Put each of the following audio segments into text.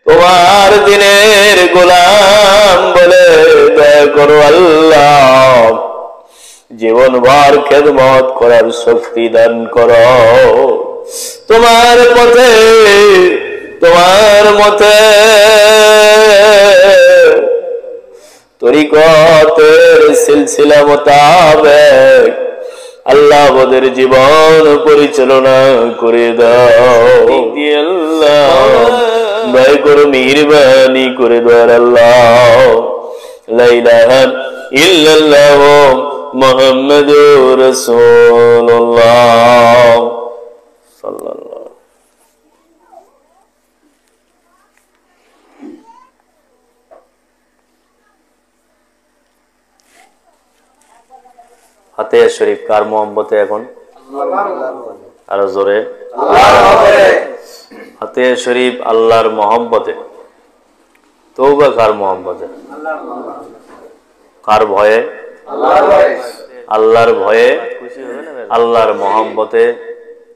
তোমার দিনের গোলাম বলে দয়া করো আল্লাহ, জীবনভর খেদমত করার শক্তি দান করো। তোমার পথে তোমার মতে তরিকতের সিলসিলা মোতাবেক আল্লাহ আমাদের জীবন পরিচালনা করে দাও। আল্লাহ দয়া করে মেহেরবানি করে দাও আল্লাহ। লা ইলাহা ইল্লাল্লাহ মুহাম্মাদুর রাসূলুল্লাহ সাল্লাল্লাহু। ফাতিহা শরীফ কার মোহাম্মতে এখন? আরো জোরে। ফাতিহা শরীফ আল্লাহর মোহাম্মতে। তওবা কার মোহাম্মতে? কার ভয়ে? আল্লাহর ভয়ে, আল্লাহর মোহাম্মতে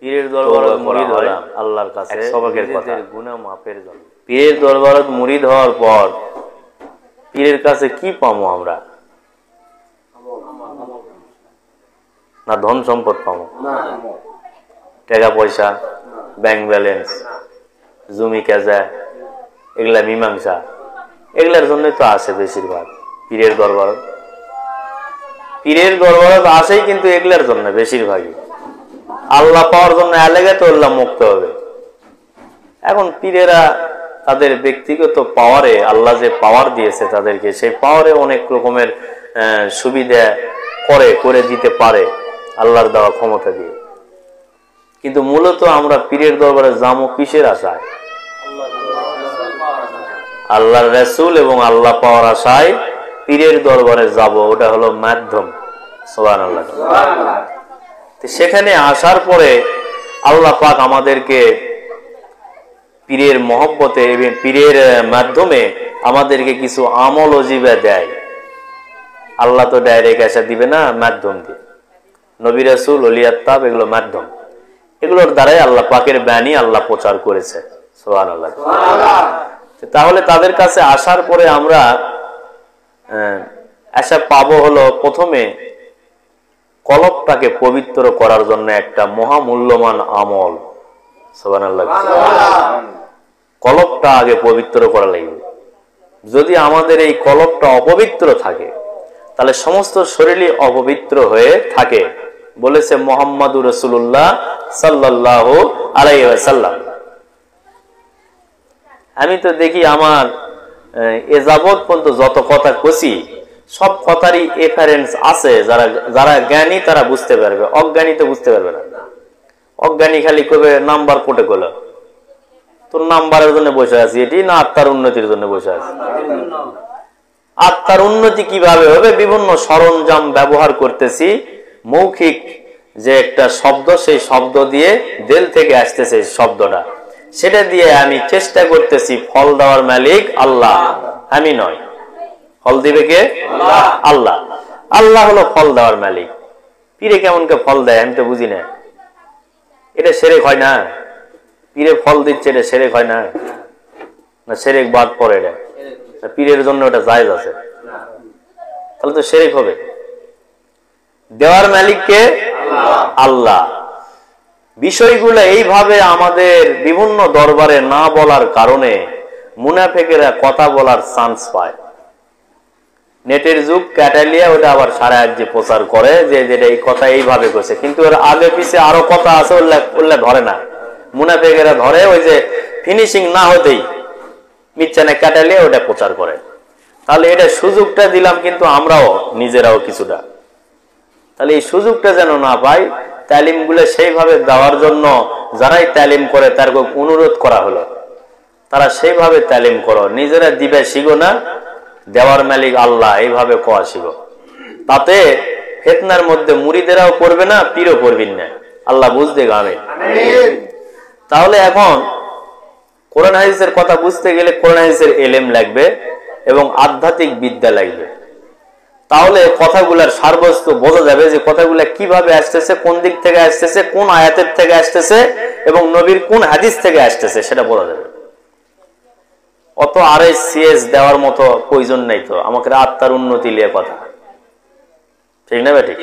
পীরের দরবারে মুরিদ হলাম আল্লাহর কাছে সবাকের কথা গুনাহ মাফের জন্য। পীরের দরবারে মুরিদ হওয়ার পর পীরের কাছে কি পাবো আমরা? না ধন সম্পদ পাবো, টাকা পয়সা, ব্যাংক ব্যালেন্স, জমি কেজা, এগুলা মীমাংসা, এগুলার জন্যই তো আসে বেশিরভাগ পীরের দরবার। পীরের দরবার আসেই কিন্তু এগুলার জন্য বেশিরভাগই। আল্লাহ পাওয়ার জন্য এলাকা তো আল্লাহ মুক্ত হবে। এখন পীরেরা তাদের ব্যক্তিগত পাওয়ারে, আল্লাহ যে পাওয়ার দিয়েছে তাদেরকে, সেই পাওয়ারে অনেক রকমের সুবিধা করে দিতে পারে আল্লাহর দেওয়া ক্ষমতা দিয়ে। কিন্তু মূলত আমরা পীরের দরবারে যাবো কিসের আশায়? আল্লাহর রাসূল এবং আল্লাহ পাওয়ার আশায় পীরের দরবারে যাব, ওটা হলো মাধ্যম। সুবহানাল্লাহ। সেখানে আসার পরে আল্লাহ পাক আমাদেরকে পীরের মহব্বতে এবং পীরের মাধ্যমে আমাদেরকে কিছু আমল ওজিবা দেয়। আল্লাহ তো ডাইরেক্ট এসে দিবে না, মাধ্যম দিয়ে। নবী রাসূল, ওলিয়াত্তাব, এগুলো মাধ্যম। এগুলোর দ্বারাই আল্লাহ পাকের বাণী আল্লাহ প্রচার করেছে। সুবহানাল্লাহ। তাহলে তাদের কাছে আসার পরে আমরা আশা পাবো হলো প্রথমে কলবটাকে পবিত্র করার জন্য একটা মহামূল্যবান আমল। সুবহানাল্লাহ। কলবটা আগে পবিত্র করা লাগবে। যদি আমাদের এই কলবটা অপবিত্র থাকে তাহলে সমস্ত শরীরই অপবিত্র হয়ে থাকে, বলেছে মুহাম্মাদুর রাসূলুল্লাহ সাল্লাল্লাহু আলাইহি ওয়াসাল্লাম। আমি তো দেখি আমার এ যাবৎ পর্যন্ত যত কথা কছি সব কথারই রেফারেন্স আছে। যারা জ্ঞানী তারা বুঝতে পারবে, অজ্ঞানী তো বুঝতে পারবে না। অজ্ঞানী খালি কবে নাম্বার কোটে করলো, তোর নাম্বারের জন্য বসে আছি, এটি না আত্মার উন্নতির জন্য বসে আছি। আত্মার উন্নতি কিভাবে হবে? বিভিন্ন সরঞ্জাম ব্যবহার করতেছি। মৌখিক যে একটা শব্দ, সেই শব্দ দিয়ে দিল থেকে আসতেছে শব্দটা, সেটা দিয়ে আমি চেষ্টা করতেছি। ফল দেওয়ার মালিক আল্লাহ, আমি নয়। ফল দিবে কে? আল্লাহ। আল্লাহ হলো ফল দেওয়ার মালিক। পীরে কেমন কে ফল দেয় আমি তো বুঝি না। এটা শিরক হয় না? পীরে ফল দিচ্ছে, এটা শিরক হয় না? না শিরক বাদ পড়ে? এটা পীরের জন্য ওটা জায়েজ আছে, তাহলে তো শিরক হবে। দেওয়ার মালিক কে? আল্লাহ। বিষয়গুলো এইভাবে আমাদের বিভিন্ন দরবারে না বলার কারণে মুনাফিকেরা কথা বলার চান্স পায়। নেটের যুগ, ক্যাটালিয়া ওটা আবার সারা রাজ্যে প্রচার করে যে যেটা এই কথা এইভাবে করছে, কিন্তু এর আগে পিছে আরো কথা আছে, উল্লেখ ধরে না। মুনাফিকেরা ধরে ওই যে ফিনিশিং না হতেই মিচ্ছানে ক্যাটালিয়া ওটা প্রচার করে। তাহলে এটা সুযোগটা দিলাম, কিন্তু আমরাও নিজেরাও কিছুটা, তাহলে এই সুযোগটা যেন না পাই, তালিম গুলো সেইভাবে দেওয়ার জন্য যারাই তালিম করে তার অনুরোধ করা হলো, তারা সেইভাবে তালিম করো, নিজেরা দিবে শিখো না, দেওয়ার মালিক আল্লাহ, এইভাবে কোয়া শিখো। তাতে ফিতনার মধ্যে মুরিদেরাও পড়বে না, পীরও পড়বেন না। আল্লাহ বুঝতে গাবে। তাহলে এখন কোরআন হাদিসের কথা বুঝতে গেলে কোরআন হাদিসের ইলম লাগবে এবং আধ্যাত্মিক বিদ্যা লাগবে। তাহলে কথাগুলার সারবস্তু বোঝা যাবে যে কথাগুলা কিভাবে আসতেছে, কোন দিক থেকে আসতেছে, কোন আয়াতের থেকে আসতেছে এবং নবীর কোন হাদিস থেকে আসতেছে, সেটা বোঝা যাবে। অত RSCS দেওয়ার মতো প্রয়োজন নাই তো, আমাকে আত্মার উন্নতি নিয়ে কথা, ঠিক না বেঠিক?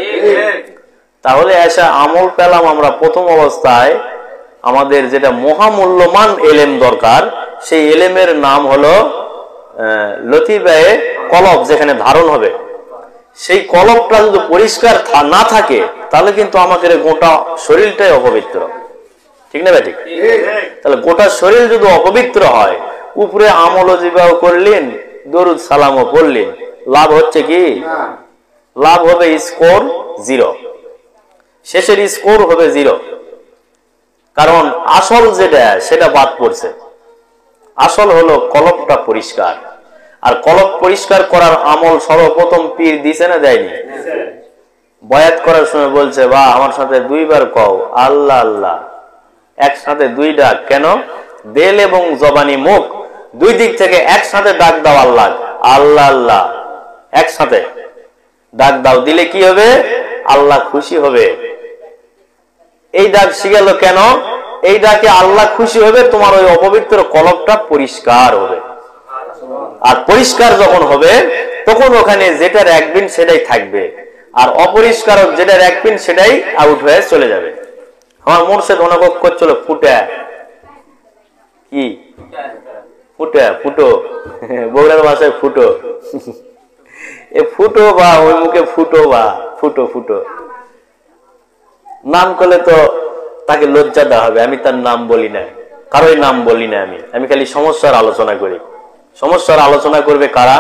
তাহলে এসে আমল পেলাম আমরা প্রথম অবস্থায়। আমাদের যেটা মহামূল্যমান এলেম দরকার, সেই এলেমের নাম হলো লতিফায়ে কলব, যেখানে ধারণ হবে। সেই কলবটা যদি পরিষ্কার না থাকে তাহলে কিন্তু আমাদের গোটা শরীরটাই অপবিত্র, ঠিক না বেঠিক? তাহলে গোটা শরীর যদি অপবিত্র হয়, উপরে আমল জিবাও করলেন, দরুদ সালামও পড়লেন, লাভ হচ্ছে কি? লাভ হবে স্কোর 0, শেষের স্কোর হবে 0। কারণ আসল যেটা সেটা বাদ পড়ছে। আসল হলো কলবটা পরিষ্কার, আর কলব পরিষ্কার করার আমল সর্বপ্রথম পীর দিছে না দেয়নি? বয়াত করার সময় বলছে, বা আমার সাথে 2 বার কও আল্লাহ আল্লাহ, একসাথে 2 ডাক। কেন? দেল এবং জবানি মুখ 2 দিক থেকে একসাথে ডাক দাও আল্লাহ, আল্লাহ আল্লাহ একসাথে ডাক দাও। দিলে কি হবে? আল্লাহ খুশি হবে। এই ডাক শিখালো কেন? এই ডাকে আল্লাহ খুশি হবে, তোমার ওই অপবিত্র কলবটা পরিষ্কার হবে। আর পরিষ্কার যখন হবে তখন ওখানে যেটা রাখবেন সেটাই থাকবে, আর অপরিষ্কার যেটা রাখবেন সেটাই আউট হয়ে চলে যাবে। আমার মোর্শেদ অনবক করছিল ফুটা, কি ফুটা, ফুটো, বগুড়ার ভাষায় ফুটো। এ ফুটো বা ওই মুখে ফুটো বা ফুটো ফুটো নাম করলে তো তাকে লজ্জা দেওয়া হবে। আমি তার নাম বলি না, কারোই নাম বলি না। আমি খালি সমস্যার আলোচনা করি। সমস্যার আলোচনা করবে কারা?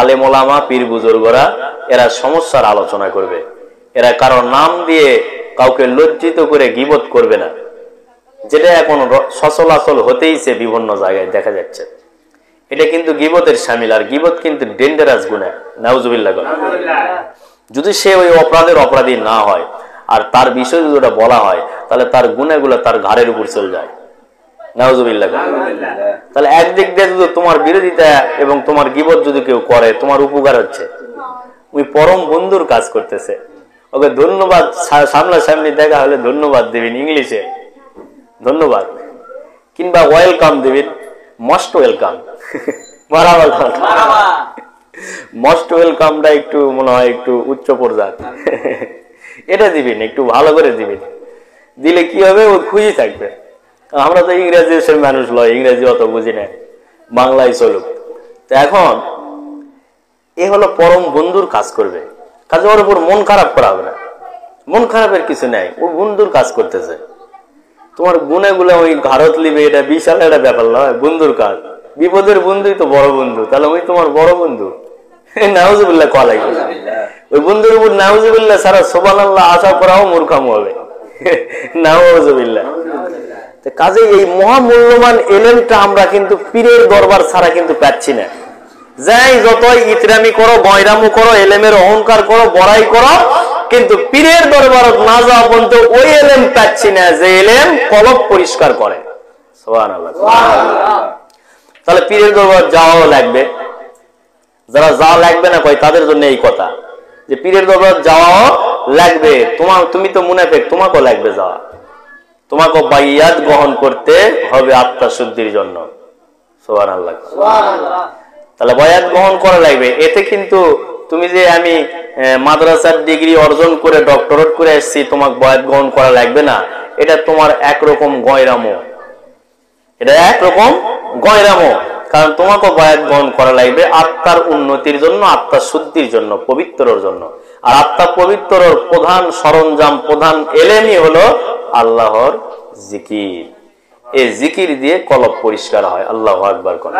আলেম ওলামা, পীর বুজুর্গরা, এরা সমস্যার আলোচনা করবে। এরা কারো নাম দিয়ে কাউকে লজ্জিত করে গীবত করবে না, যেটা এখন সচলাচল হতেইছে বিভিন্ন জায়গায় দেখা যাচ্ছে। এটা কিন্তু গীবতের শামিল, আর গীবত কিন্তু ডেঞ্জারাস গুনাহ, নাউজুবিল্লাহ। যদি সে ওই অপরাধের অপরাধী না হয় আর তার বিষয় যদি ওটা বলা হয়, তাহলে তার গুনাহগুলো তার ঘাড়ের উপর চলে যায়, নাউজুবিল্লাহ। তাহলে একদিক দিয়ে যদি তোমার বিরোধিতা এবং তোমার গীবত যদি কেউ করে, তোমার উপকার হচ্ছে, ওই পরম বন্ধুর কাজ করতেছে। ওকে ধন্যবাদ, সামনাসামনি দেখা হলে ধন্যবাদ দিবেন, ইংলিশে ধন্যবাদ, কিংবা ওয়েলকাম দিবেন, মোস্ট ওয়েলকাম। মোস্ট ওয়েলকামটা একটু মনে হয় একটু উচ্চ পর্যায়ে, এটা দিবেন, একটু ভালো করে দিবেন। দিলে কি হবে? ও খুশি থাকবে। আমরা তো ইংরেজি মানুষ লয়, ইংরেজি অত বুঝি না, বাংলায় চলুক। তো এখন এ হলো পরম বন্ধুর কাজ করবে, কাজে ওর উপর মন খারাপ করা হবে না। মন খারাপের কিছু নাই, ও বন্ধুর কাজ করতেছে। তোমার গুণাগুলো ওই ঘাড়ত লিবে, এটা বিশাল একটা ব্যাপার নয়, বন্ধুর কাজ। বিপদের বন্ধুই তো বড় বন্ধু, তাহলে ওই তোমার বড় বন্ধু। নাউজুবিল্লাহ কয়া লাগবে। ওই বন্ধুর উপর নাউজুবিল্লাহ সারা সুবহানাল্লাহ আশা করাও মূর্খামো হবে, নাউজুবিল্লাহ। কাজে এই মহামূল্যবান এলেমটা আমরা কিন্তু পীরের দরবার ছাড়া কিন্তু পাচ্ছি না। যাই যতই ইতরামি করো, গয়রামু করো, এলেমের অহংকার করো, বড়াই করো, কিন্তু পীরের দরবার না যাওয়া পর্যন্ত ওই এলেম পাচ্ছি না যে এলেম কলব পরিষ্কার করে। সুবহানাল্লাহ। তাহলে পীরের দরবার যাওয়াও লাগবে। যারা যাওয়া লাগবে না কয়, তাদের জন্য এই কথা যে পীরের দরবার যাওয়াও লাগবে। তুমি তো মুনাফিক, তোমাকেও লাগবে যাওয়া, তোমাকে বাইয়াত গ্রহণ করতে হবে আত্মা শুদ্ধির জন্য। সুবহানাল্লাহ। তাহলে বায়াত গ্রহণ করা লাগবে। এতে কিন্তু তুমি যে আমি মাদ্রাসার ডিগ্রি অর্জন করে ডক্টরেট করে এসেছি, তোমাকে বায়াত গ্রহণ করা লাগবে না, এটা তোমার একরকম গয়রামো, এটা একরকম গয়রামো। কারণ তোমাকে বায়াত গ্রহণ করা লাগবে আত্মার উন্নতির জন্য, আত্মার শুদ্ধির জন্য, পবিত্রর জন্য। আর আত্মা পবিত্রর প্রধান সরঞ্জাম, প্রধান এলেমই হলো আল্লাহর জিকির। এই জিকির দিয়ে কলব পরিষ্কার হয়। আল্লাহু আকবার করেন।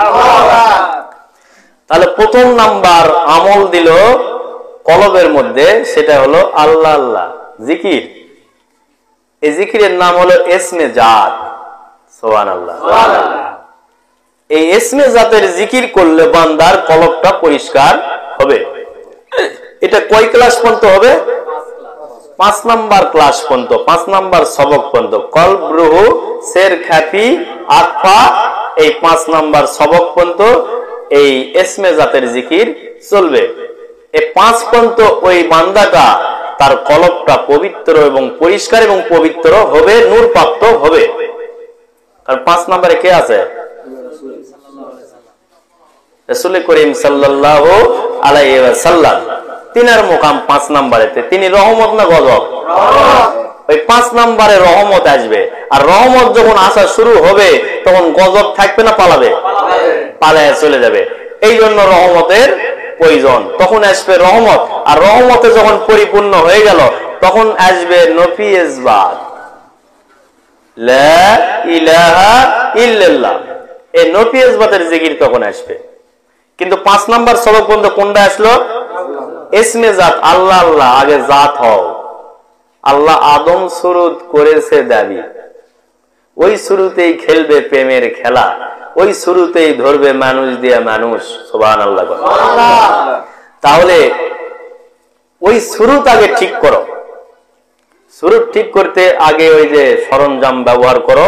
তাহলে প্রথম নাম্বার আমল দিল কলবের মধ্যে, সেটা হলো আল্লাহ আল্লাহ জিকির। এই জিকিরের নাম হলো ইসমে জাত। সুবহানাল্লাহ। এই ইসমে জাতের জিকির করলে বান্দার কলবটা পরিষ্কার হবে। এটা কয় ক্লাস পর্যন্ত হবে? 5 নাম্বার ক্লাস পর্যন্ত, 5 নাম্বার সবক পর্যন্ত। কলব, রূহ, শের, খাফি, আতফা, এই 5 নাম্বার সবক পর্যন্ত এই ইসমে জাতের জিকির চলবে। এই 5 পর্যন্ত ওই বান্দাটা তার কলবটা পবিত্র এবং পরিষ্কার এবং পবিত্র হবে, নূর প্রাপ্ত হবে। কারণ 5 নম্বরে কে আছে? রাসূল করিম সাল্লাল্লাহু আলাইহি ওয়াসাল্লাম তিনার মুকাম 5 নম্বরেতে, তিনি রহমত না গজব? ওই 5 নম্বরে রহমত আসবে। আর রহমত যখন আসা শুরু হবে তখন গজব থাকবে না পালাবে? পালায় চলে যাবে। এই জন্য রহমতের প্রয়োজন। তখন আসবে রহমত, আর রহমতে যখন পরিপূর্ণ হয়ে গেল তখন আসবে নফি ইসবাত, লা ইলাহা ইল্লাল্লাহ। এই নফি ইসবাতের জিকির তখন আসবে। কিন্তু 5 নম্বর সবক পর্যন্ত কোনটা আসলো? ইসমে জাত, আল্লাহ আল্লাহ, আগে জাত হও। আল্লাহ আদম সুরুত করেছে দাবি, ওই শুরুতেই খেলবে প্রেমের খেলা, ওই শুরুতেই ধরবে মানুষ দিয়ে মানুষ। সুবহানাল্লাহ। তাহলে ওই শুরুত আগে ঠিক করো। শুরুত ঠিক করতে আগে ওই যে সরঞ্জাম ব্যবহার করো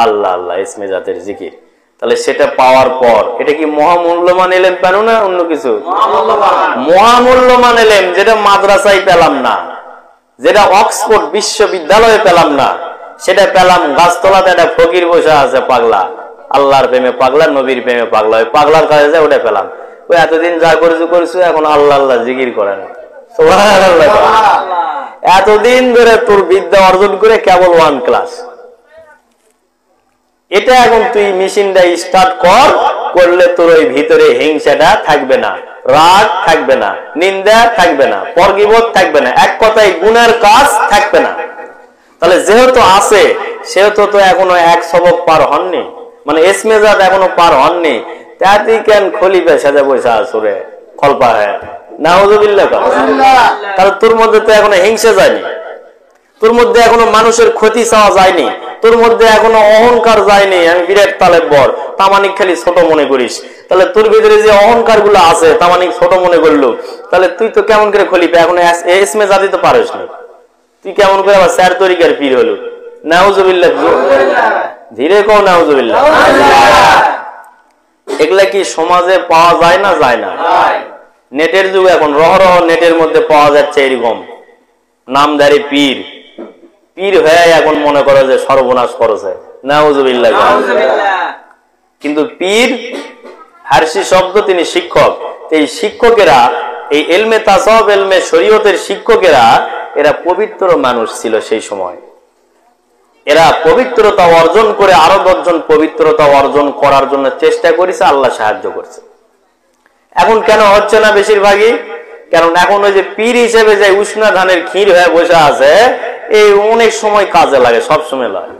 আল্লাহ আল্লাহ, ইসমে জাতের জিকির। তাহলে সেটা পাওয়ার পর এটা কি মহামূল্যমান এলেম পেল না অন্য কিছু? মহামূল্যমান এলেম, যেটা মাদ্রাসায় পেলাম না, যেটা অক্সফোর্ড বিশ্ববিদ্যালয়ে পেলাম না, সেটা পেলাম গাছতলাতে একটা ফকির বসে আছে পাগলা, আল্লাহর প্রেমে পাগলা, নবীর প্রেমে পাগলা, ওই পাগলার কাছে যায় ওটা পেলাম। ওই এতদিন যা করছো এখন আল্লাহ আল্লাহ জিকির করে না। সুবহানাল্লাহ। এতদিন ধরে তোর বিদ্যা অর্জন করে কেবল 1 ক্লাস, এটা এখন তুই মেশিনটা স্টার্ট করলে তোর ওই ভিতরে হিংসাটা থাকবে না, রাগ থাকবে না, নিন্দা থাকবে না, পরগিবত থাকবে না, এক কথায় গুনার কাজ থাকবে না। তাহলে যেহেতু আছে সেহেতু তো এখনো 1 সবক পার হননি, মানে ইসমে জাত এখনো পার হননি, তাতেই কেন খলিফা সাজা বসে আসরে খলপা হ্যাঁ নাউযুবিল্লাহ। তাহলে তোর মধ্যে তো এখনো হিংসা যায়নি, তোর মধ্যে এখনো মানুষের ক্ষতি চাওয়া যায়নি, তোর মধ্যে এখনো অহংকার যায়নি। আমি বিরাট তালেব্বর, তামানিক খালি ছোট মনে করিস। তাহলে তোর ভিতরে যে অহংকার গুলো আছে তামানিক ছোট মনে করলো, তাহলে তুই তো কেমন করে খলিফা? এখন ইসমে জাতি তো পারিস না, তুই কেমন করে আবার 4 তরিকার পীর হলো? নাউযুবিল্লাহ। ধীরে কও নাউযুবিল্লাহ। এগুলা কি সমাজে পাওয়া যায় না? যায় না। নেটের যুগ এখন, রহ নেটের মধ্যে পাওয়া যাচ্ছে এরকম নামধারী পীর, পীর হয়ে এখন মনে করো যে সর্বনাশ করেছে। নাউযুবিল্লাহ। কিন্তু পীর ফারসি শব্দ, তিনি শিক্ষক। এই শিক্ষকেরা, এই ইলমে তাসাউফ, ইলমে শরীয়তের শিক্ষকেরা, এরা পবিত্র মানুষ ছিল সেই সময়। এরা পবিত্রতা অর্জন করে আরো 10 জন পবিত্রতা অর্জন করার জন্য চেষ্টা করেছে, আল্লাহ সাহায্য করছে। এখন কেন হচ্ছে না বেশিরভাগই? কারণ এখন ওই যে পীর হিসেবে যে উষ্ণা ধানের ক্ষীর হয়ে বসে আছে, এই অনেক সময় কাজে লাগে, সব সময় লাগে।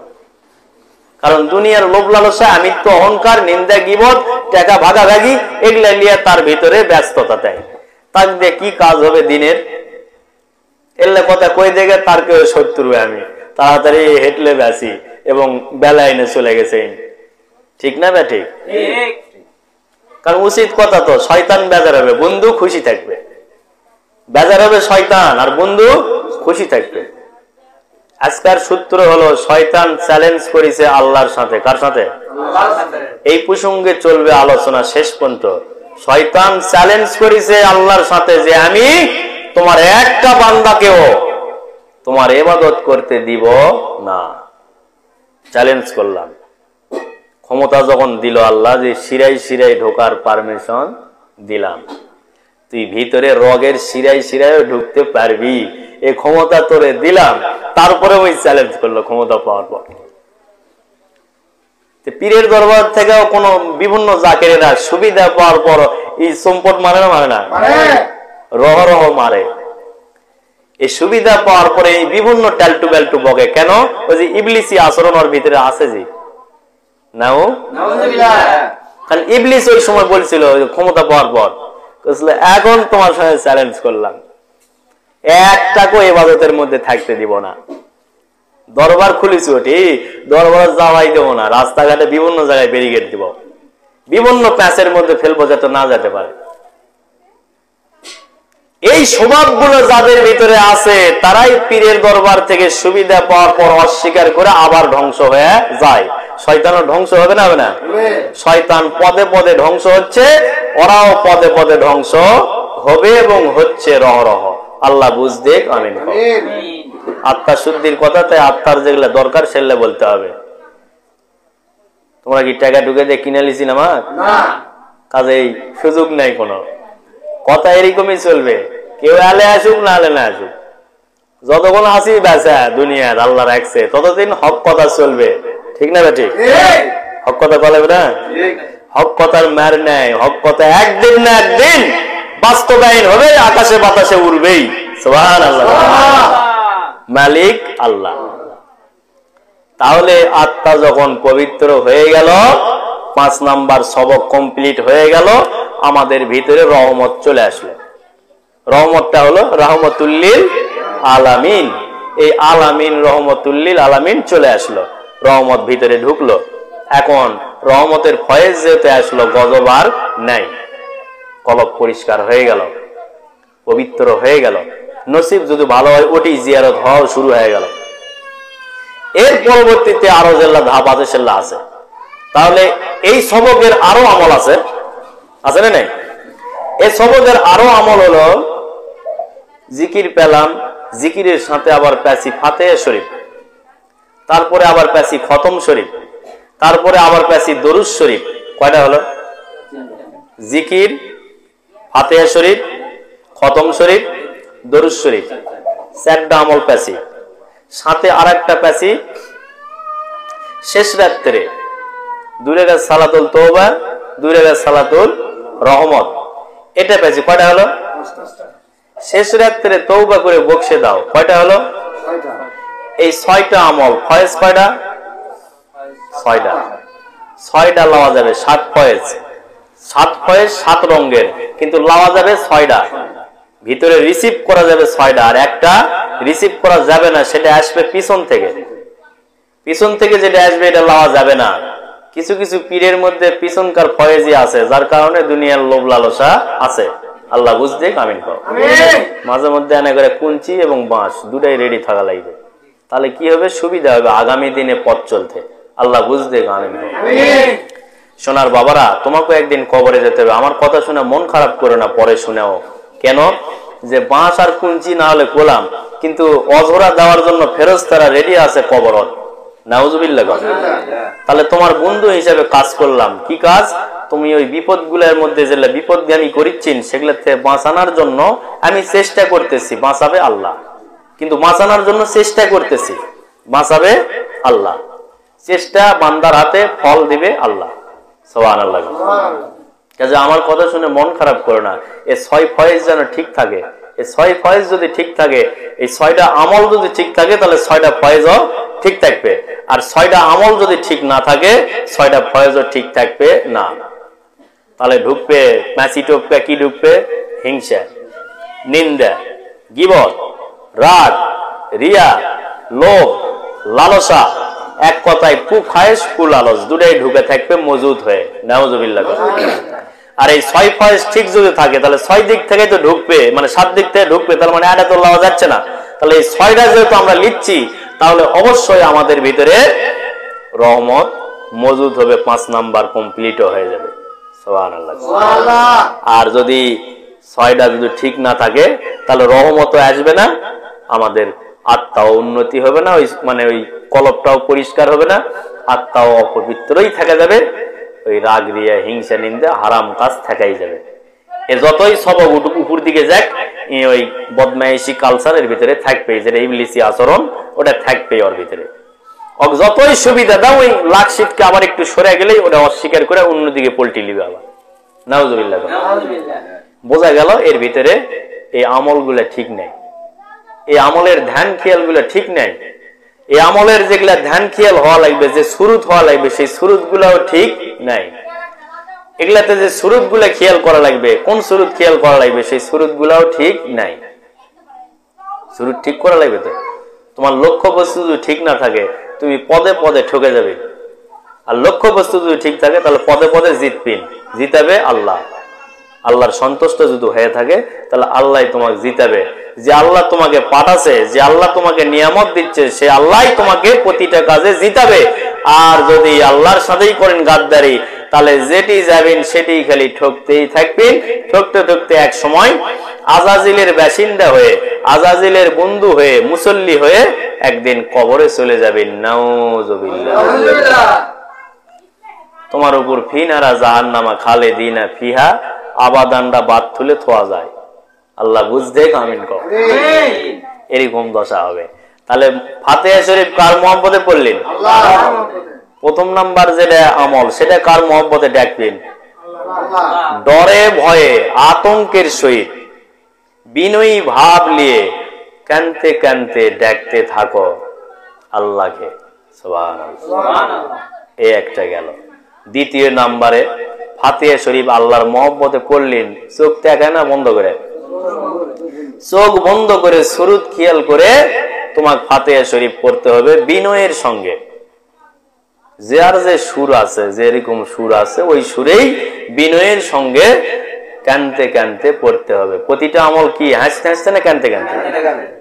কারণ দুনিয়ার লোভ লালসা, আমিত্ব, অহংকার, নিন্দা, গীবত, টাকা ভাগাভাগি, এগুলা নিয়ে তার ভিতরে ব্যস্ততা দেয়। তার দিয়ে কি কাজ হবে দিনের? এলে কথা কই দেখে তার কেউ শত্রু, আমি তাড়াতাড়ি হেঁটলে বেশি এবং বেলা এনে চলে গেছে। ঠিক না বে? ঠিক। কারণ উচিত কথা তো, শয়তান বেজার হবে, বন্ধু খুশি থাকবে। বেজার হবে শয়তান, আর বন্ধু খুশি থাকবে। আজকের সূত্র হলো শয়তান চ্যালেঞ্জ করেছে আল্লাহর সাথে। কার সাথে? এই প্রসঙ্গে চলবে আলোচনা শেষ পর্যন্ত। শয়তান চ্যালেঞ্জ করেছে আল্লাহর সাথে যে আমি তোমার একটা বান্দাকেও তোমার ইবাদত করতে দিব না। চ্যালেঞ্জ করলাম। ক্ষমতা যখন দিল আল্লাহ, যে শিরাই শিরাই ঢোকার পারমিশন দিলাম, তুই ভিতরে রগের শিরাই শিরাই ঢুকতে পারবি, এই ক্ষমতা তোরে দিলাম। তারপরে ওই চ্যালেঞ্জ করলো ক্ষমতা পাওয়ার পর। পীরের দরবার থেকেও কোন বিভিন্ন জাকেরেরা সুবিধা পাওয়ার পর এই সম্পদ মানে না? মানে না? রহ রহ মারে। এই সুবিধা পাওয়ার পরে এই বিভিন্ন টালটু বেলটু বকে কেন? ওই যে ইবলিসি আচরণ ওর ভিতরে আছে। যে নাও কারণ ইবলিস ওই সময় বলছিল ক্ষমতা পাওয়ার পর, এখন তোমার সঙ্গে চ্যালেঞ্জ করলাম, একটাকেও ইবাদতের মধ্যে থাকতে দিব না। দরবার খুলিছি, ওটি দরবার যাওয়াই দেবো না, রাস্তাঘাটে বিভিন্ন জায়গায় ব্যারিকেড দিব, বিভিন্ন প্যাচের মধ্যে ফেলবো যাতে না যেতে পারে। এই স্বভাবগুলো যাদের ভিতরে আছে তারাই পীরের দরবার থেকে সুবিধা পাওয়ার পর অস্বীকার করে আবার ধ্বংস হয়ে যায়। শয়তানও ধ্বংস হবে না? হবে না? শয়তান পদে পদে ধ্বংস হচ্ছে, ওরাও পদে পদে ধ্বংস হবে এবং হচ্ছে রহরহ। আল্লাহ বুঝ দেখ। আমিন। আত্মা শুদ্ধির কথা, তাই আত্মার যেগুলো দরকার সেগুলো বলতে হবে। তোমরা কি টাকা ঢুকে দিয়ে কিনে লিছি না? কাজেই সুযোগ নাই কোনো, কথা এরকমই চলবে, কেউ আলে আসুক না আলে না আসুক, যতক্ষণ আসি বেচা দুনিয়ার আল্লাহ রাখছে ততদিন হক কথা চলবে, ঠিক না বেটি? হক কথা বলবে না, হক কথার মার নেই, হক কথা একদিন না একদিন বাস্তবায়ন হবে, আকাশে বাতাসে উড়বেই। সুবহানাল্লাহ, মালিক আল্লাহ। তাহলে আত্মা যখন পবিত্র হয়ে গেল, 5 নাম্বার সবক কমপ্লিট হয়ে গেল, আমাদের ভিতরে রহমত চলে আসলো। রহমতটা হলো রহমতুল্লিল আলামিন, এই আলামিন রহমতুল্লিল আলামিন চলে আসলো, রহমত ভিতরে ঢুকলো। এখন রহমতের ফয়েজ যেতে আসলো, গজব আর নাই, কলব পরিষ্কার হয়ে গেল, পবিত্র হয়ে গেল, নসিব যদি ভালো হয় ওটি জিয়ারত হওয়া শুরু হয়ে গেল। এর পরবর্তীতে আরো যেল্লা ধাপ আছে সেল্লা আছে। তাহলে এই সবকের আরো আমল আছে, আছে না নাই? এই সবকের আরো আমল হলো জিকির পেলাম, জিকিরের সাথে আবার প্যাসি ফাতিহা শরীফ, তারপরে আবার প্যাসি খতম শরীফ, তারপরে আবার প্যাসি দরুদ শরীফ। কয়টা হলো? জিকির, ফাতিহা শরীফ, খতম শরীফ, দরুদ শরীফ, 4টা আমল প্যাসি। সাথে আরেকটা প্যাসি শেষ রাত্রে 2 রাকাত সালাতুল তওবা, 2 রাকাত সালাতুল রহমত, এটা প্যাসি। কয়টা হলো? শেষ রাত্রে তওবা করে বকশে দাও, কয়টা হলো? এই 6টা আমল ফয়েজ কয়টা? 6টা। 6টা লওয়া যাবে, 7 ফয়েজ, 7 ফয়েজ 7 রঙের, কিন্তু লওয়া যাবে 6টা, ভিতরে রিসিভ করা যাবে 6টা, আর একটা রিসিভ করা যাবে না, সেটা আসবে পিছন থেকে। পিছন থেকে যেটা আসবে এটা লওয়া যাবে না। কিছু কিছু পীরের মধ্যে পিছনকার ফয়েজই আছে, যার কারণে দুনিয়ার লোভ লালসা আছে। আল্লাহ বুঝতে আমিন কর। মাঝে মধ্যে এনে করে কুঞ্চি এবং বাঁশ দুটাই রেডি থাকা লাগবে, তাহলে কি হবে? সুবিধা হবে আগামী দিনে পথ চলতে। আল্লাহ বুঝতে আমিন কর। সোনার বাবারা, তোমাকে একদিন কবরে যেতে হবে, আমার কথা শুনে মন খারাপ করে না, পরে শুনেও। কেন? যে বাঁশ আর কুঞ্চি না হলে গোলাম, কিন্তু অঝরা দেওয়ার জন্য ফেরেশতারা রেডি আছে কবরত। নাউজুবিল্লাহ। তাহলে তোমার বন্ধু হিসেবে কাজ করলাম, কি কাজ? তুমি ওই বিপদগুলোর মধ্যে যেগুলো বিপদগামী করিচ্ছেন সেগুলো থেকে বাঁচানোর জন্য আমি চেষ্টা করতেছি, বাঁচাবে আল্লাহ, কিন্তু বাঁচানোর জন্য চেষ্টা করতেছি, বাঁচাবে আল্লাহ। চেষ্টা বান্দার হাতে, ফল দিবে আল্লাহ। সুবহানাল্লাহ। কাজে আমার কথা শুনে মন খারাপ করো না, এই 6 ফয়েজ যেন ঠিক থাকে। এই 6 ফয়েজ যদি ঠিক থাকে, এই 6টা আমল যদি ঠিক থাকে, তাহলে 6টা ফয়েজও ঠিক থাকবে। আর 6টা আমল যদি ঠিক না থাকে, 6টা ফয়েজও ঠিক থাকবে না। তাহলে ঢুকবে প্যাঁচি টোপকা, কি ঢুকবে? হিংসা, নিন্দা, গীবত, রাগ, রিয়া, লোভ, লালসা, এক কথায় কুখায়েশ, কুলালস, দুটাই ঢুকে থাকবে মজুদ হয়ে। নাউজুবিল্লাহ। আর এই 6 ফয়েজ ঠিক যদি থাকে, তাহলে 6 দিক থেকে তো ঢুকবে, মানে 7 দিক থেকে ঢুকবে, তার মানে এটা তো লওয়া যাচ্ছে না। তাহলে এই 6টা যেহেতু আমরা লিখছি, তাহলে অবশ্যই আমাদের ভিতরে রহমত মজুদ হবে, 5 নাম্বার কমপ্লিট হয়ে যাবে। সুবহানাল্লাহ। আর যদি 6টা যদি ঠিক না থাকে, তাহলে রহমতও আসবে না, আমাদের আত্মাও উন্নতি হবে না, ওই মানে ওই কলবটাও পরিষ্কার হবে না, আত্মাও অপবিত্রই থেকে যাবে, ওই রাগ, রিয়া, হিংসা, নিন্দা, হারাম কাজ থাকাই যাবে। এ যতই সবক উপর দিকে যাক, ওই বদমাইশি কালচারের ভিতরে থাকবে, যেটা ইবলিসি আচরণ, ওটা থাকবে ওর ভিতরে। যতই সুবিধা দাও, ওই লাকশিটকে আবার একটু সরে গেলেই ওটা অস্বীকার করে অন্যদিকে পল্টি লিবে আবার। নাউজুবিল্লাহ। বোঝা গেল এর ভিতরে এই আমলগুলা ঠিক নেই, এই আমলের ধ্যান খেয়াল গুলা ঠিক নেই। এই আমলের যেগুলা ধ্যান খেয়াল হওয়া লাগবে, যে সুরুত হওয়া লাগবে, সেই সুরুত গুলাও ঠিক নাই। এগুলাতে যে সুরুত গুলা খেয়াল করা লাগবে, কোন সুরুত খেয়াল করা লাগবে, সেই সুরুত গুলাও ঠিক নাই। সুরুত ঠিক করা লাগবে তো। তোমার লক্ষ্য বস্তু যদি ঠিক না থাকে, তুমি পদে পদে ঠকে যাবে। আর লক্ষ্য বস্তু যদি ঠিক থাকে, তাহলে পদে পদে জিতাবে আল্লাহ। আল্লাহর সন্তুষ্ট যদি হয়ে থাকে, তাহলে আল্লাহ তোমাকে জিতাবে। যে আল্লাহ তোমাকে পাঠাছে, যে আল্লাহ তোমাকে নিয়ামত দিচ্ছে, সে আল্লাহ তোমাকে প্রতিটা কাজে জিতাবে। আর যদি আল্লাহর সাথেই করেন গাদ্দারি, তাহলে যেটি যাবেন সেটি খালি ঠকতেই থাকবেন। ঠকতে ঠকতে এক সময় আজাজিলের বাসিন্দা হয়ে, আজাজিলের বন্ধু হয়ে, মুসল্লি হয়ে একদিন কবরে চলে যাবেন। নাউজুবিল্লাহ। তোমার উপর ফিনারা জাহান্নামা খালিদিনা ফিহা আবাদানটা বাদ তুলে থোয়া যায়। আল্লাহ বুঝতে আমিন কও। এরকম দশা হবে। তাহলে ফাতিহা শরীফ কার মহব্বতে পড়লেন? প্রথম নাম্বার যেটা আমল, সেটা কার মহব্বতে ডাকবেন? ডরে ভয়ে আতঙ্কের সহিত বিনয়ী ভাব নিয়ে কানতে কানতে ডাকতে থাকো আল্লাহকে। সুবহানাল্লাহ। এই একটা গেল। দ্বিতীয় নাম্বারে ফাতিহা শরীফ আল্লাহর মহব্বতে পড়লেন, চোখ তাকায় না বন্ধ করে, চোখ বন্ধ করে সুরুত খেয়াল করে তোমাকে ফাতিহা শরীফ পড়তে হবে বিনয়ের সঙ্গে। যার যে সুর আছে, যে এরকম সুর আছে, ওই সুরেই বিনয়ের সঙ্গে কানতে কানতে পড়তে হবে। প্রতিটা আমল কি হাসতে হাসতে না কানতে কানতে?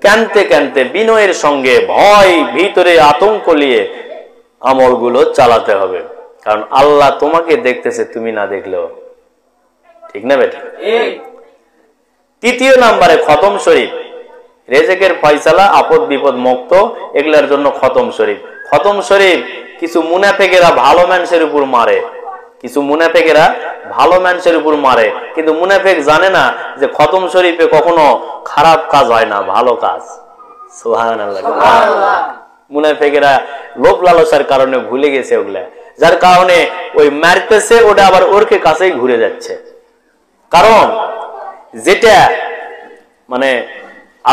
কানতে কানতে বিনয়ের সঙ্গে ভয় ভিতরে আতঙ্ক নিয়ে আমলগুলো চালাতে হবে। কারণ আল্লাহ তোমাকে দেখতেছে, তুমি না দেখলেও। ঠিক না বেটা? তৃতীয় নাম্বারে খতম শরীফ, রেজেকের ফয়সালা, আপদ বিপদ মুক্ত, এগুলার জন্য খতম শরীফ। খতম শরীফ কিছু মুনাফিকেরা ভালো মানুষের উপর মারে, কিছু মুনাফিকেরা ভালো মানুষের উপর মারে, কিন্তু মুনাফিক জানে না যে খতম শরীফে কখনো খারাপ কাজ হয় না, ভালো কাজ। সুবহানাল্লাহ। মুনাফিকেরা লোভ লালসার কারণে ভুলে গেছে ওগুলা, যার কারণে ওই মারতেছে, ওটা আবার ওর কাছেই ঘুরে যাচ্ছে। কারণ যেটা মানে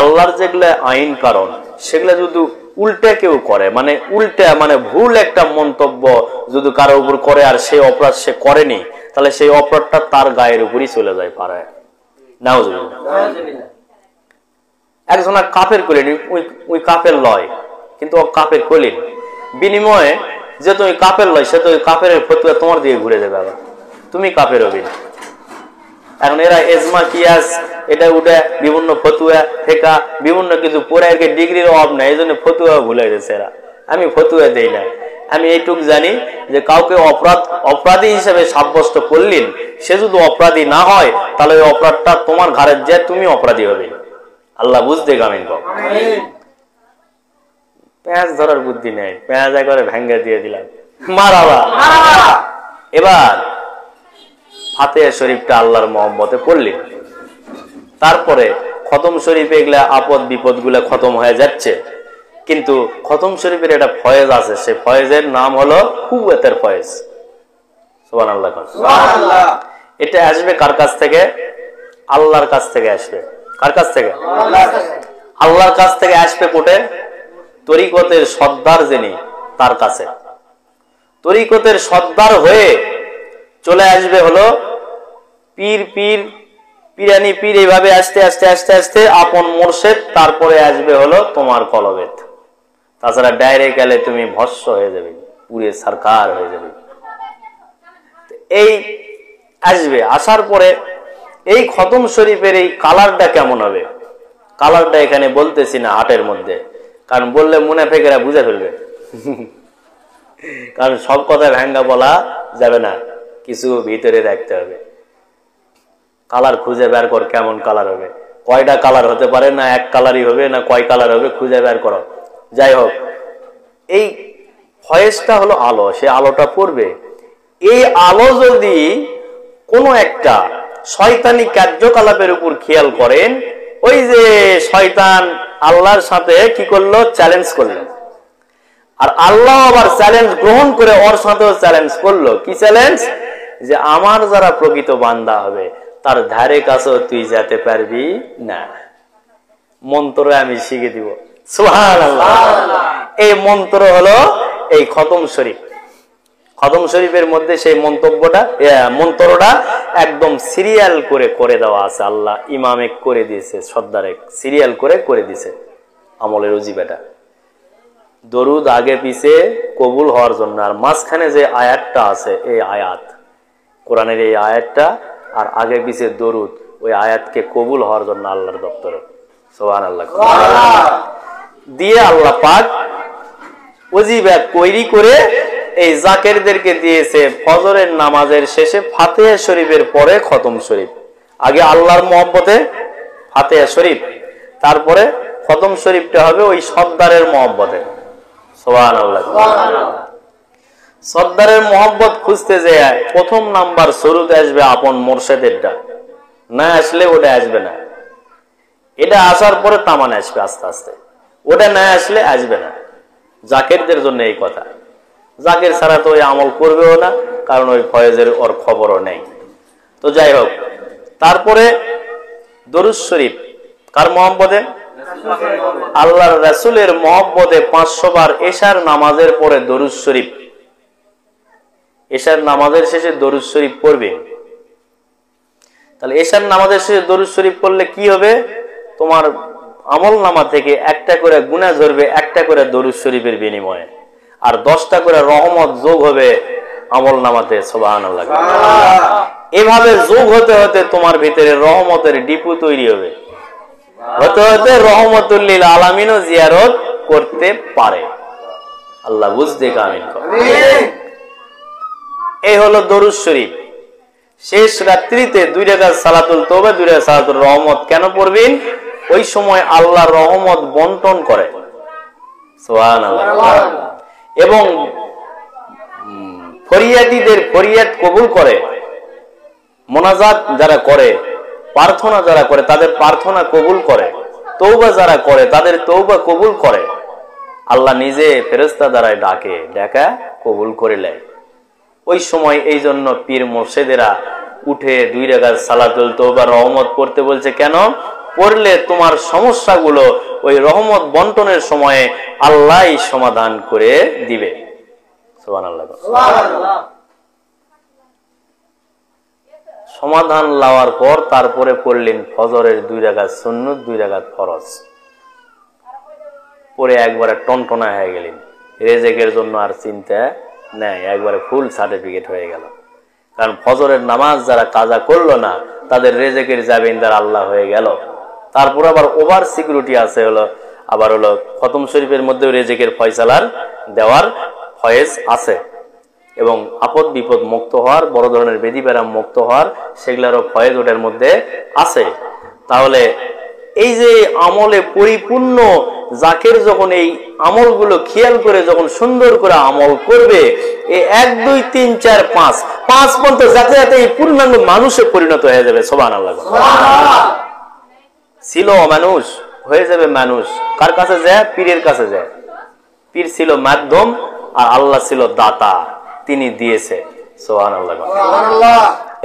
আল্লাহর যেগুলা আইন কারণ, সেগুলা যদি উল্টা কেউ করে, মানে উল্টা মানে ভুল একটা মন্তব্য যদি কারো উপর করে আর সেই অপরাধ সে করেনি, তাহলে সেই অপরাধটা তার গায়ের উপরই চলে যায় পারে। নাউজুবিল্লাহ। একজন কাফের করলেন, ওই কাফের লয়, কিন্তু ও কাফের করলেন, বিনিময়ে যে তুমি কাফের লয়, সে তো ওই কাফের ফতুয়া তোমার দিকে ঘুরে যাবে, আবার তুমি কাফের হবি। এখন এরা এজমা কিয়াস এটা উঠে বিভিন্ন ফতুয়া ফেকা বিভিন্ন কিছু পড়ে ডিগ্রির অভাব নাই, এই জন্য ফতুয়া ভুলে গেছে এরা। আমি ফতুয়া দেই না, আমি এইটুক জানি যে কাউকে অপরাধী হিসেবে সাব্যস্ত করলেন, সে যদি অপরাধী না হয় তাহলে ওই অপরাধটা তোমার ঘাড়ের যে তুমি অপরাধী হবে। আল্লাহ বুঝতে আমিন কও। পেঁয়াজ ধরার বুদ্ধি নেই, পেঁয়াজ একবারে ভেঙ্গে দিয়ে দিলাম, মারাবা। এবার ফাতিহা শরীফটা আল্লাহর মহব্বতে পড়লেন, তারপরে খতম শরীফে এগুলা আপদ বিপদ গুলা খতম হয়ে যাচ্ছে, কিন্তু খতম শরীফের একটা ফয়েজ আছে, সে ফয়েজের নাম হলো কুওয়াতের ফয়েজ। সুবহানাল্লাহ। এটা আসবে কার কাছ থেকে? আল্লাহর কাছ থেকে আসবে। কার কাছ থেকে? আল্লাহর কাছ থেকে আসবে। কোটে? তরিকতের সর্দার যিনি, তার কাছে। তরিকতের সর্দার হয়ে চলে আসবে হলো পীর, পীর পীরানি পীর, এইভাবে আস্তে আস্তে আস্তে আস্তে আপন মোর্শেদ, তারপরে আসবে হলো তোমার কলবেত। তাছাড়া ডাইরেক্ট গেলে তুমি ভস্ম হয়ে যাবে, পুরে সরকার হয়ে যাবে। এই আসবে, আসার পরে এই খতম শরীফের এই কালারটা কেমন হবে, কালারটা এখানে বলতেছি না হাটের মধ্যে, কারণ বললে মুনাফিকেরা বুঝে ফেলবে। কারণ সব কথা ভাঙ্গা বলা যাবে না, কিছু ভিতরে রাখতে হবে। কালার খুঁজে বের কর, কেমন কালার হবে, কয়টা কালার হতে পারে, না এক কালারই হবে, না কয় কালার হবে, খুঁজে বের করো। যাই হোক, এই ফয়েজটা হলো আলো, সে আলোটা পড়বে। এই আলো যদি কোনো একটা শয়তানি কার্যকলাপের উপর খেয়াল করেন, ওই যে শয়তান আল্লাহর সাথে কি করলো, চ্যালেঞ্জ করলো, আর আল্লাহ আবার চ্যালেঞ্জ গ্রহণ করে ওর সাথেও চ্যালেঞ্জ করলো। কি চ্যালেঞ্জ? যে আমার যারা প্রকৃত বান্দা হবে তার ধারে কাছেও তুই যেতে পারবি না, মন্ত্র আমি শিখে দিব। সুবহানাল্লাহ। এই মন্ত্র হলো এই খতম শরীফ। খতম শরীফের মধ্যে সেই মন্ত্রটা একদম সিরিয়াল করে করে দেওয়া আছে। আল্লাহ ইমামে করে দিয়েছে, সর্দারে সিরিয়াল করে করে দিয়েছে আমলের ওজিবাটা। দরুদ আগে পিছে কবুল হওয়ার জন্য, আর মাঝখানে যে আয়াতটা আছে, এই আয়াত কোরআনের এই আয়াতটা, আর আগে পিছে দরুদ, ওই আয়াতকে কবুল হওয়ার জন্য আল্লাহর দপ্তরে। সুবহানাল্লাহ। দিয়ে আল্লাহ পাক ওজিবা তৈরি করে এই জাকেরদেরকে দিয়েছে ফজরের নামাজের শেষে ফাতিহা শরীফের পরে খতম শরীফ। আগে আল্লাহর মহব্বতে ফাতিহা শরীফ, তারপরে খতম শরীফটা হবে ওই সর্দারের মহব্বতে। সুবহানাল্লাহ। সর্দারের মহব্বত খুঁজতে যায় প্রথম নাম্বার শুরুতে আসবে আপন মোর্শেদেরটা, না আসলে ওটা আসবে না। এটা আসার পরে তামান আসবে আস্তে আস্তে, ওটা না আসলে আসবে না। জাকেরদের জন্য এই কথা, জাকের ছাড়া তো ওই আমল করবেও না, কারণ ওই ফয়েজের ওর খবরও নেই। তো যাই হোক, তারপরে দরুদ শরীফ কার মহব্বতে? আল্লাহর রাসূলের মহব্বতে 500 বার এশার নামাজের পরে দরুদ শরীফ, এশার নামাজের শেষে দরুদ শরীফ পড়বে। তাহলে এশার নামাজের শেষে দরুদ শরীফ পড়লে কি হবে? তোমার আমল নামা থেকে একটা করে গুনাহ ঝরবে, একটা করে দরুদ শরীফের বিনিময়ে, আর 10টা করে রহমত যোগ হবে আমল নামাতে। সুবহানাল্লাহ। এভাবে যোগ হতে হতে তোমার ভিতরে রহমতের ডিপু তৈরি হবে, হতে হতে রহমতুল লিল আলামিনও জিয়ারত করতে পারে। আল্লাহ বুঝতে কামিল করে। এই হলো দরুদ শরীফ। শেষ রাত্রিতে 2 রাকাত সালাতুল তওবা, 2 রাকাত সালাতুল রহমত কেন পড়বেন? ওই সময় আল্লাহ রহমত বন্টন করে। সুবহানাল্লাহ। এবং ফরিয়াদীদের ফরিয়াদ কবুল করে, মোনাজাত যারা করে, প্রার্থনা যারা করে তাদের প্রার্থনা কবুল করে, তওবা যারা করে তাদের তওবা কবুল করে। আল্লাহ নিজে ফেরেশতা দ্বারা ডাকে, ডাকা কবুল করে নেয়। ওই সময় এই জন্য পীর মুর্শিদেরা উঠে 2 রাকাত সালাতুল তওবা রহমত পড়তে বলছে। কেন? পড়লে তোমার সমস্যাগুলো ওই রহমত বন্টনের সময়ে আল্লাহই সমাধান করে দিবে। সুবহানাল্লাহ। সমাধান লওয়ার পর তারপরে পড়লেন ফজরের 2 রাকাত সুন্নত, 2 রাকাত ফরজ, পরে একবারে টনটনা হয়ে গেলেন। রেজেকের জন্য আর চিন্তা নেই, একবারে ফুল সার্টিফিকেট হয়ে গেল। কারণ ফজরের নামাজ যারা কাজা করলো না তাদের রেজেকের জামিনদার আল্লাহ হয়ে গেল। তারপর আবার ওভার সিকিউরিটি আছে, আবার হলো খতম শরীফের মধ্যেও রেজেকের ফয়সালার দেওয়ার ফয়েজ আছে, এবং আপদ বিপদ মুক্ত হওয়ার, বড় ধরনের বেদি ব্যারাম মুক্ত হওয়ার, সেগুলোরও ফয়েজ ওটার মধ্যে আছে। তাহলে এই যে আমলে পরিপূর্ণ জাকের যখন এই আমলগুলো খেয়াল করে যখন সুন্দর করে আমল করবে, এই 1 2 3 4 5 পর্যন্ত যাতে যাতে এই পূর্ণাঙ্গ মানুষে পরিণত হয়ে যাবে। সুবহানাল্লাহ। ছিল মানুষ, হয়ে যাবে মানুষ। কার কাছে যায়? পীরের কাছে যায়। পীর ছিল মাধ্যম আর আল্লাহ ছিল দাতা, তিনি দিয়েছে। সুবহানাল্লাহ।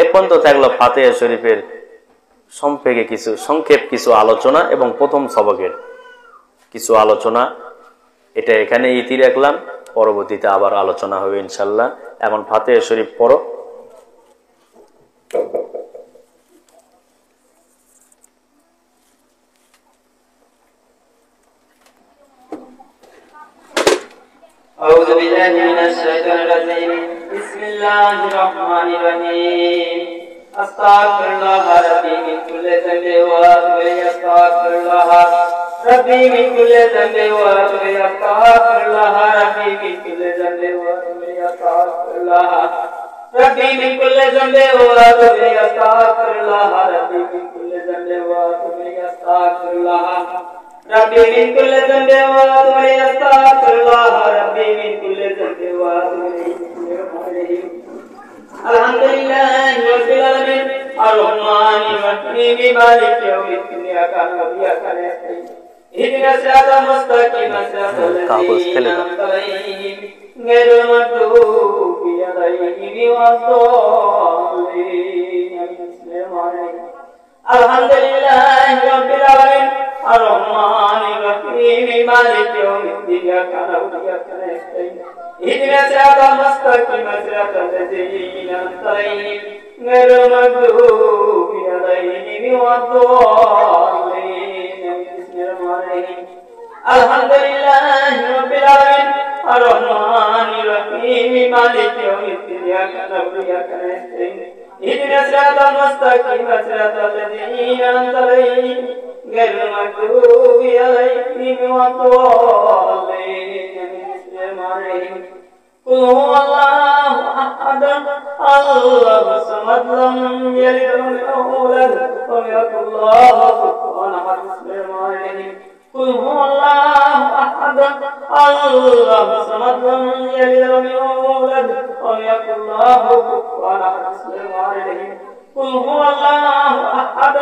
এ পর্যন্ত থাকলো ফাতিহা শরীফের সংক্ষেপ কিছু আলোচনা এবং প্রথম সবকের কিছু আলোচনা। এটা এখানে ইতি রাখলাম, পরবর্তীতে আবার আলোচনা হবে ইনশাল্লাহ। এখন ফাতিহা শরীফ পড়ো। أعوذ بالله من الشيطان الرجيم بسم الله الرحمن الرحيم أستغفر الله ربي من كل ذنب وأتوب إليه أستغفر الله ربي من كل ذنب وأتوب إليه أستغفر الله ربي من كل ذنب وأتوب إليه أستغفر الله ربي من كل ذنب وأتوب إليه أستغفر الله ربي من كل ذنب وأتوب إليه أستغفر الله ربي من كل ذنب وأتوب إليه أستغفر الله ربي من كل ذنب وأتوب إليه الحمد لله رب العالمين الرحمن الرحيم مالك يوم الدين إياك نعبد وإياك نستعين اهدنا الصراط المستقيم صراط الذين أنعمت عليهم غير المغضوب عليهم ولا الضالين الحمد لله رب العالمين الرحمن الرحيم مالك يوم الدين إياك نعبد وإياك نستعين اهدنا الصراط المستقيم صراط الذين أنعمت عليهم غير المغضوب عليهم ولا الضالين الحمد لله رب العالمين الرحمن الرحيم مالك يوم الدين إياك نعبد وإياك نستعين اهدنا الصراط المستقيم صراط الذين أنعمت عليهم غير المغضوب عليهم ولا الضالين قل هو الله أحد الله الصمد لم يلد ولم يولد ولم يكن له كفوا أحد قل هو الله أحد الله الصمد لم يلد ولم يولد ولم يكن له كفوا أحد بسم الله الرحمن قل هو الله أحد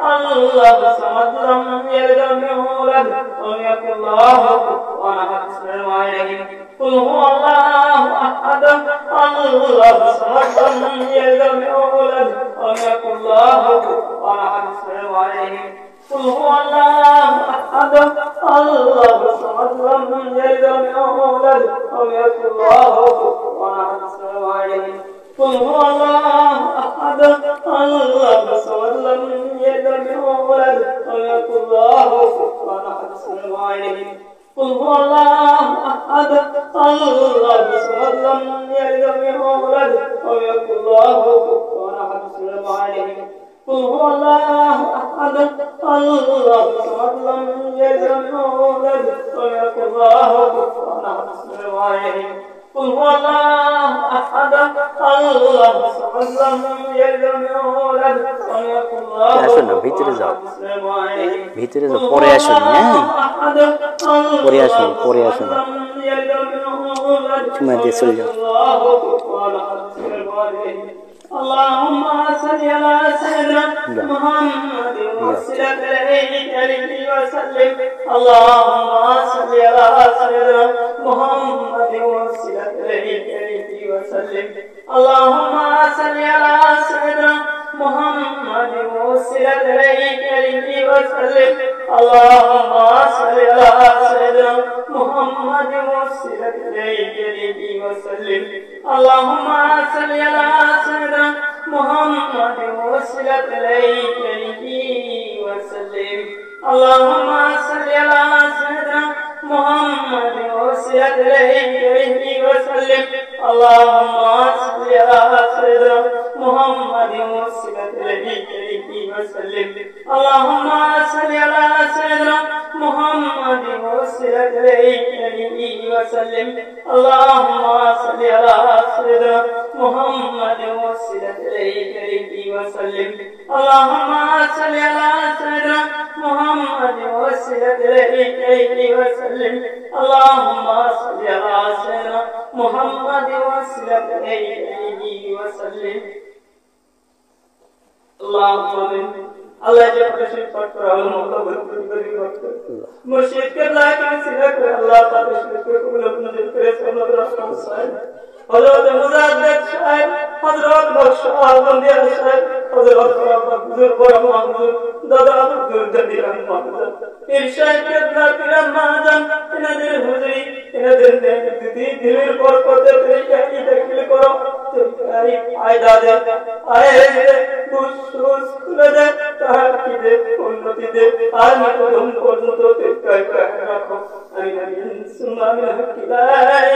الله الصمد لم يلد ولم يولد ولم يكن له كفوا أحد بسم الله الرحمن قل هو الله أحد الله الصمد لم يلد ولم يولد ولم يكن له كفوا أحد بسم الله الرحمن قل هو الله أحد الله الصمد لم يلد ولم يولد ولم يكن له كفوا أحد بسم الله الرحمن قل هو الله أحد الله الصمد لم يلد ولم يولد ولم يكن له كفوا أحد بسم الله الرحمن قل هو الله أحد الله الصمد لم يلد ولم يولد ولم يكن له كفوا أحد بسم الله الرحمن قل هو الله أحد الله الصمد لم يلد ولم يولد ولم يكن له كفوا أحد بسم الله الرحمن قل هو الله أحد الله الصمد لم يلد ولم يولد ولم يكن له ভিতরে যাও ভিতরে যাও পরে আসুন পরে আসুন তুমি দিয়ে চলে যাও اللهم صل على سيدنا محمد وسلم عليه وسلم اللهم صل على سيدنا محمد وسلم عليه وسلم اللهم صل على سيدنا محمد وسلم عليه وسلم اللهم صل على سيدنا محمد وسلم عليه وسلم اللهم صل على سيدنا محمد وسلم عليه وسلم اللهم صل على سيدنا محمد وسلم عليه وسلم اللهم صل على سيدنا محمد وسلم عليه وسلم اللهم صل على سيدنا محمد وسلم عليه وسلم اللهم صل على سيدنا محمد وسلم عليه وسلم اللهم صل على سيدنا محمد وسلم عليه وسلم اللهم صل على سيدنا محمد وسلم عليه وسلم اللهم الله جل وعلا مرشد के लायक सिला कर अल्लाह ताला को अपने दिल पे सब रखना चाहिए हजरत मुजाद्दिद साहब हजरत बख्शा बंदे साहब हजरत बुजुर्ग बड़ा महमूद दादा बुजुर्ग ददी रहमान इरशाद के पिरा माजन इनदे हुजरी इनदे दिदी दिलेर बरकत पे यही दाखिल करो तुम्हारी आयदा दे आए खुश खुदा ताकि दे उन्नति दे आज तो तुम পর্যন্ত তেকাই রাখো আমিন সুবহান লা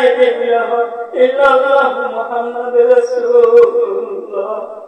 ইলাহা ইল্লাল্লাহ মুহাম্মাদুর রাসূলুল্লাহ